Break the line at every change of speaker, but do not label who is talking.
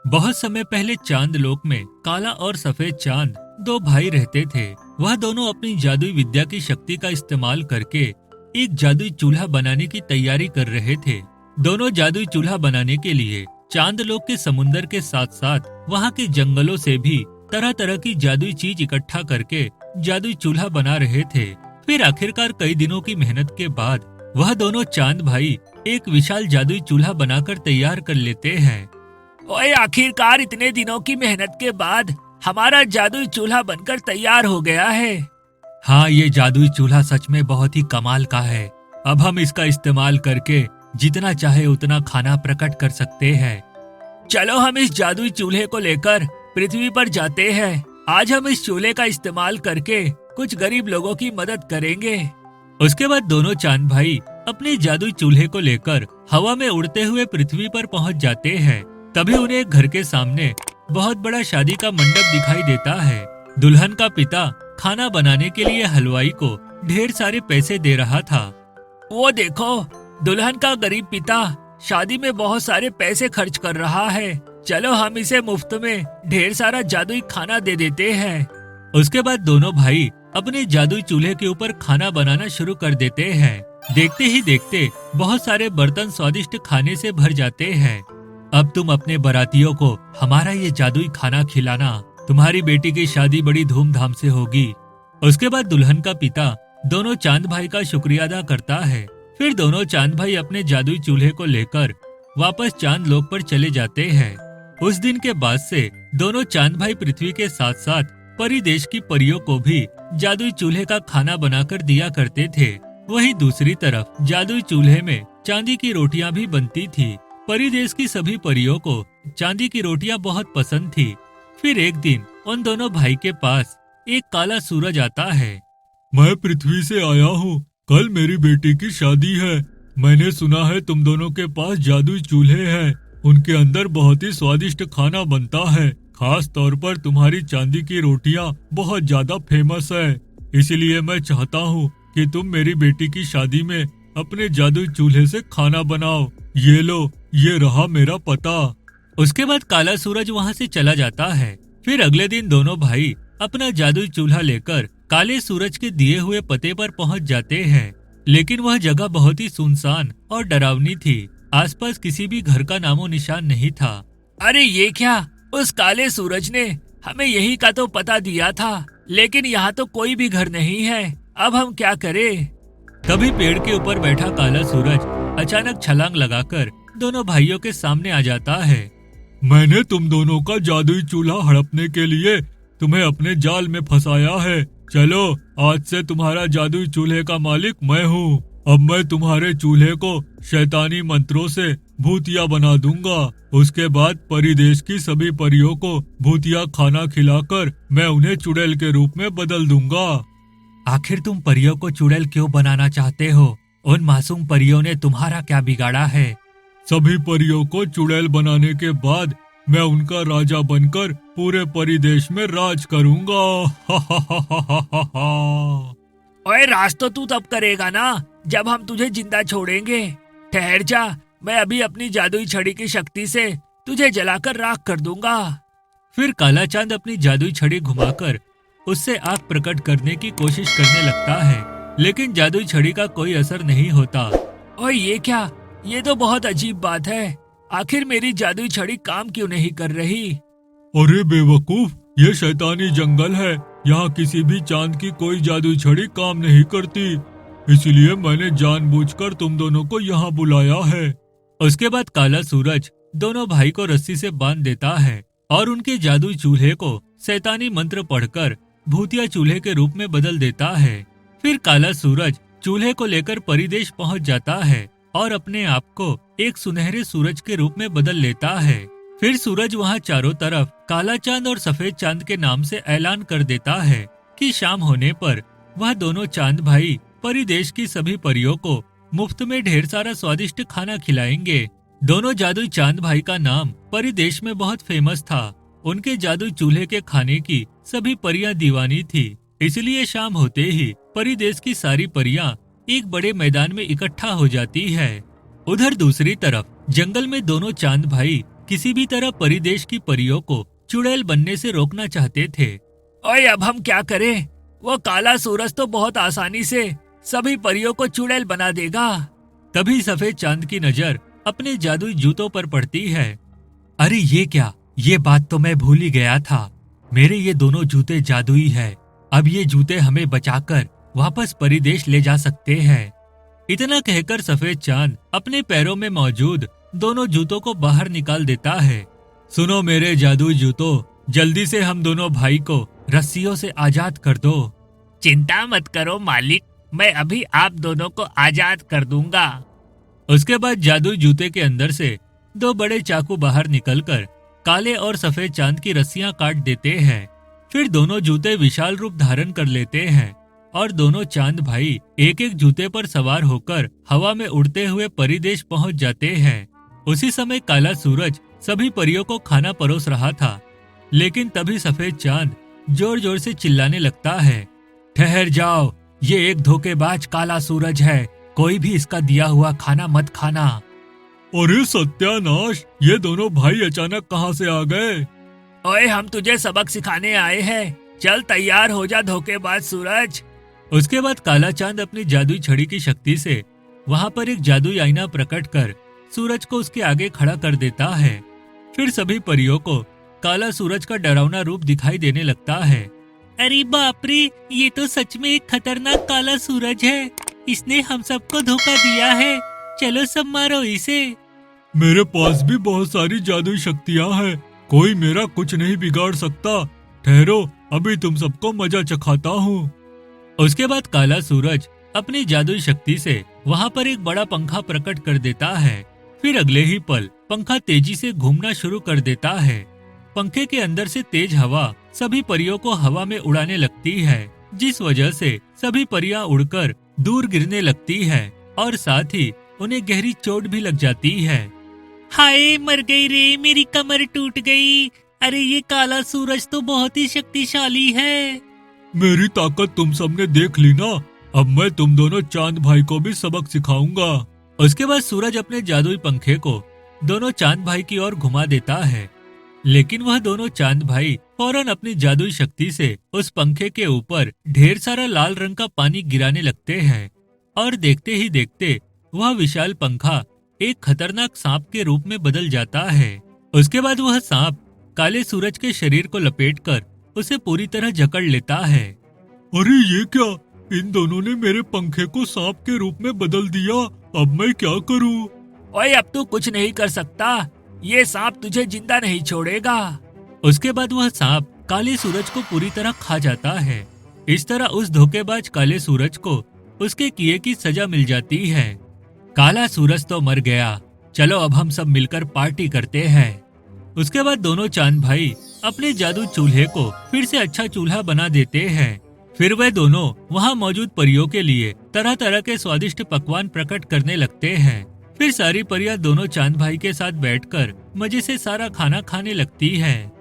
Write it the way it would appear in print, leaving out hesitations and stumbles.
बहुत समय पहले चांद लोक में काला और सफेद चांद दो भाई रहते थे। वह दोनों अपनी जादुई विद्या की शक्ति का इस्तेमाल करके एक जादुई चूल्हा बनाने की तैयारी कर रहे थे। दोनों जादुई चूल्हा बनाने के लिए चांद लोक के समुन्दर के साथ साथ वहाँ के जंगलों से भी तरह तरह की जादुई चीज इकट्ठा करके जादुई चूल्हा बना रहे थे। फिर आखिरकार कई दिनों की मेहनत के बाद वह दोनों चांद भाई एक विशाल जादुई चूल्हा बनाकर तैयार कर लेते हैं।
ओए, आखिरकार इतने दिनों की मेहनत के बाद हमारा जादुई चूल्हा बनकर तैयार हो गया है।
हाँ, ये जादुई चूल्हा सच में बहुत ही कमाल का है। अब हम इसका इस्तेमाल करके जितना चाहे उतना खाना प्रकट कर सकते हैं।
चलो हम इस जादुई चूल्हे को लेकर पृथ्वी पर जाते हैं। आज हम इस चूल्हे का इस्तेमाल करके कुछ गरीब लोगों की मदद करेंगे।
उसके बाद दोनों चांद भाई अपने जादुई चूल्हे को लेकर हवा में उड़ते हुए पृथ्वी पर पहुंच जाते हैं। तभी उन्हें एक घर के सामने बहुत बड़ा शादी का मंडप दिखाई देता है। दुल्हन का पिता खाना बनाने के लिए हलवाई को ढेर सारे पैसे दे रहा था।
वो देखो, दुल्हन का गरीब पिता शादी में बहुत सारे पैसे खर्च कर रहा है। चलो हम इसे मुफ्त में ढेर सारा जादुई खाना दे देते हैं।
उसके बाद दोनों भाई अपने जादुई चूल्हे के ऊपर खाना बनाना शुरू कर देते हैं। देखते ही देखते बहुत सारे बर्तन स्वादिष्ट खाने से भर जाते हैं। अब तुम अपने बारातियों को हमारा ये जादुई खाना खिलाना। तुम्हारी बेटी की शादी बड़ी धूमधाम से होगी। उसके बाद दुल्हन का पिता दोनों चांद भाई का शुक्रिया अदा करता है। फिर दोनों चांद भाई अपने जादुई चूल्हे को लेकर वापस चांद लोक पर चले जाते हैं। उस दिन के बाद से दोनों चांद भाई पृथ्वी के साथ साथ परी देश की परियों को भी जादुई चूल्हे का खाना बनाकर दिया करते थे। वहीं दूसरी तरफ जादुई चूल्हे में चांदी की रोटियां भी बनती थी। परी देश की सभी परियों को चांदी की रोटियां बहुत पसंद थी। फिर एक दिन उन दोनों भाई के पास एक काला सूरज आता है।
मैं पृथ्वी से आया हूँ। कल मेरी बेटी की शादी है। मैंने सुना है तुम दोनों के पास जादुई चूल्हे हैं। उनके अंदर बहुत ही स्वादिष्ट खाना बनता है। खास तौर पर तुम्हारी चांदी की रोटियां बहुत ज्यादा फेमस है। इसलिए मैं चाहता हूँ कि तुम मेरी बेटी की शादी में अपने जादुई चूल्हे से खाना बनाओ। ये लो, ये रहा मेरा पता।
उसके बाद काला सूरज वहाँ से चला जाता है। फिर अगले दिन दोनों भाई अपना जादुई चूल्हा लेकर काले सूरज के दिए हुए पते पर पहुँच जाते हैं। लेकिन वह जगह बहुत ही सुनसान और डरावनी थी। आसपास किसी भी घर का नामो निशान नहीं था।
अरे ये क्या, उस काले सूरज ने हमें यही का तो पता दिया था, लेकिन यहाँ तो कोई भी घर नहीं है। अब हम क्या करें?
तभी पेड़ के ऊपर बैठा काला सूरज अचानक छलांग लगाकर दोनों भाइयों के सामने आ जाता है।
मैंने तुम दोनों का जादुई चूल्हा हड़पने के लिए तुम्हें अपने जाल में फंसाया है। चलो, आज से तुम्हारा जादुई चूल्हे का मालिक मैं हूँ। अब मैं तुम्हारे चूल्हे को शैतानी मंत्रों से भूतिया बना दूंगा। उसके बाद परिदेश की सभी परियों को भूतिया खाना खिलाकर मैं उन्हें चुड़ैल के रूप में बदल दूंगा।
आखिर तुम परियों को चुड़ैल क्यों बनाना चाहते हो? उन मासूम परियों ने तुम्हारा क्या बिगाड़ा है?
सभी परियों को चुड़ैल बनाने के बाद मैं उनका राजा बनकर पूरे परिदेश में राज करूंगा।
ओए, राज तो तू तब करेगा ना जब हम तुझे जिंदा छोड़ेंगे। ठहर जा, मैं अभी अपनी जादुई छड़ी की शक्ति से तुझे जलाकर राख कर दूंगा।
फिर काला चांद अपनी जादुई छड़ी घुमाकर उससे आग प्रकट करने की कोशिश करने लगता है, लेकिन जादुई छड़ी का कोई असर नहीं होता।
ओए ये क्या, ये तो बहुत अजीब बात है। आखिर मेरी जादुई छड़ी काम क्यों नहीं कर रही?
अरे बेवकूफ, ये शैतानी जंगल है। यहाँ किसी भी चांद की कोई जादुई छड़ी काम नहीं करती। इसलिए मैंने जानबूझकर तुम दोनों को यहाँ बुलाया है।
उसके बाद काला सूरज दोनों भाई को रस्सी से बांध देता है और उनके जादुई चूल्हे को शैतानी मंत्र पढ़कर भूतिया चूल्हे के रूप में बदल देता है। फिर काला सूरज चूल्हे को लेकर परिदेश पहुँच जाता है और अपने आप को एक सुनहरे सूरज के रूप में बदल लेता है। फिर सूरज वहाँ चारों तरफ काला चांद और सफेद चांद के नाम से ऐलान कर देता है कि शाम होने पर वह दोनों चांद भाई परिदेश की सभी परियों को मुफ्त में ढेर सारा स्वादिष्ट खाना खिलाएंगे। दोनों जादुई चांद भाई का नाम परिदेश में बहुत फेमस था। उनके जादुई चूल्हे के खाने की सभी परियां दीवानी थी। इसलिए शाम होते ही परिदेश की सारी परियां एक बड़े मैदान में इकट्ठा हो जाती है। उधर दूसरी तरफ जंगल में दोनों चांद भाई किसी भी तरह परिदेश की परियों को चुड़ैल बनने से रोकना चाहते थे।
ओए अब हम क्या करें? वो काला सूरज तो बहुत आसानी से सभी परियों को चुड़ैल बना देगा।
तभी सफेद चांद की नजर अपने जादुई जूतों पर पड़ती है। अरे ये क्या, ये बात तो मैं भूल ही गया था। मेरे ये दोनों जूते जादुई है। अब ये जूते हमें बचाकर वापस परिदेश ले जा सकते हैं। इतना कहकर सफेद चांद अपने पैरों में मौजूद दोनों जूतों को बाहर निकाल देता है। सुनो मेरे जादुई जूतों, जल्दी से हम दोनों भाई को रस्सियों से आजाद कर दो।
चिंता मत करो मालिक, मैं अभी आप दोनों को आजाद कर दूंगा।
उसके बाद जादुई जूते के अंदर से दो बड़े चाकू बाहर निकलकर काले और सफेद चांद की रस्सियां काट देते हैं। फिर दोनों जूते विशाल रूप धारण कर लेते हैं और दोनों चांद भाई एक एक जूते पर सवार होकर हवा में उड़ते हुए परिदेश पहुंच जाते हैं। उसी समय काला सूरज सभी परियों को खाना परोस रहा था, लेकिन तभी सफेद चांद जोर जोर से चिल्लाने लगता है, ठहर जाओ, ये एक धोखेबाज काला सूरज है, कोई भी इसका दिया हुआ खाना मत खाना।
अरे सत्यानाश, ये दोनों भाई अचानक कहाँ से आ गए?
ओए हम तुझे सबक सिखाने आए हैं, चल तैयार हो जा धोखेबाज सूरज।
उसके बाद काला चांद अपनी जादुई छड़ी की शक्ति से वहां पर एक जादुई आईना प्रकट कर सूरज को उसके आगे खड़ा कर देता है। फिर सभी परियों को काला सूरज का डरावना रूप दिखाई देने लगता है।
अरे बाप रे, ये तो सच में एक खतरनाक काला सूरज है। इसने हम सबको धोखा दिया है, चलो सब मारो इसे।
मेरे पास भी बहुत सारी जादुई शक्तियाँ हैं, कोई मेरा कुछ नहीं बिगाड़ सकता। ठहरो, अभी तुम सबको मजा चखाता हूँ।
उसके बाद काला सूरज अपनी जादुई शक्ति से वहां पर एक बड़ा पंखा प्रकट कर देता है। फिर अगले ही पल पंखा तेजी से घूमना शुरू कर देता है। पंखे के अंदर से तेज हवा सभी परियों को हवा में उड़ाने लगती है, जिस वजह से सभी परियां उड़कर दूर गिरने लगती है और साथ ही उन्हें गहरी चोट भी लग जाती है।
हाय मर गई रे, मेरी कमर टूट गई। अरे ये काला सूरज तो बहुत ही शक्तिशाली है।
मेरी ताकत तुम सबने देख ली ना, अब मैं तुम दोनों चांद भाई को भी सबक सिखाऊंगा।
उसके बाद सूरज अपने जादुई पंखे को दोनों चांद भाई की ओर घुमा देता है, लेकिन वह दोनों चांद भाई फौरन अपनी जादुई शक्ति से उस पंखे के ऊपर ढेर सारा लाल रंग का पानी गिराने लगते हैं और देखते ही देखते वह विशाल पंखा एक खतरनाक सांप के रूप में बदल जाता है। उसके बाद वह सांप काले सूरज के शरीर को लपेटकर उसे पूरी तरह जकड़ लेता है।
अरे ये क्या, इन दोनों ने मेरे पंखे को सांप के रूप में बदल दिया, अब मैं क्या करूं?
ओए अब तू कुछ नहीं कर सकता, ये सांप तुझे जिंदा नहीं छोड़ेगा।
उसके बाद वह सांप काले सूरज को पूरी तरह खा जाता है। इस तरह उस धोखेबाज काले सूरज को उसके किए की सजा मिल जाती है। काला सूरज तो मर गया, चलो अब हम सब मिलकर पार्टी करते हैं। उसके बाद दोनों चांद भाई अपने जादू चूल्हे को फिर से अच्छा चूल्हा बना देते हैं। फिर वे दोनों वहाँ मौजूद परियों के लिए तरह तरह के स्वादिष्ट पकवान प्रकट करने लगते हैं। फिर सारी परियां दोनों चांद भाई के साथ बैठकर मजे से सारा खाना खाने लगती हैं।